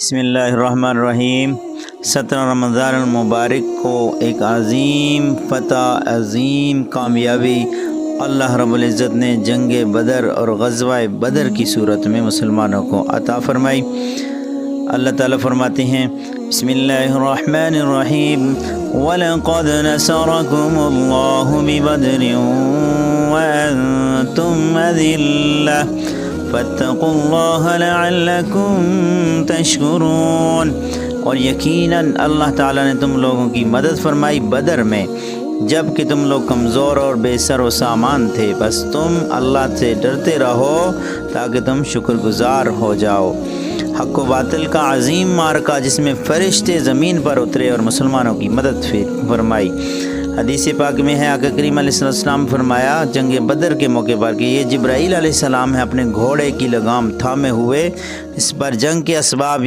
بسم اللہ الرحمن الرحیم۔ 17 رمضان المبارک کو ایک عظیم فتح، عظیم کامیابی اللہ رب العزت نے جنگ بدر اور غزوہ بدر کی صورت میں مسلمانوں کو عطا فرمائی۔ اللہ تعالیٰ فرماتے ہیں بسم اللہ الرحمن الرحیم وَلَقَدْ نَصَرَكُمُ اللَّهُ بِبَدْرٍ وَأَنْتُمْ أَذِلَّةٌ فَاتَّقُوا اللَّهَ لَعَلَّكُمْ تَشْكُرُونَ۔ اور یقیناً اللہ تعالیٰ نے تم لوگوں کی مدد فرمائی بدر میں، جب کہ تم لوگ کمزور اور بے سر و سامان تھے، بس تم اللہ سے ڈرتے رہو تاکہ تم شکر گزار ہو جاؤ۔ حق و باطل کا عظیم معرکہ جس میں فرشتے زمین پر اترے اور مسلمانوں کی مدد فرمائی۔ حدیث پاک میں ہے آقا کریم علیہ السلام فرمایا جنگ بدر کے موقع پر کہ یہ جبرائیل علیہ السلام ہے، اپنے گھوڑے کی لگام تھامے ہوئے، اس پر جنگ کے اسباب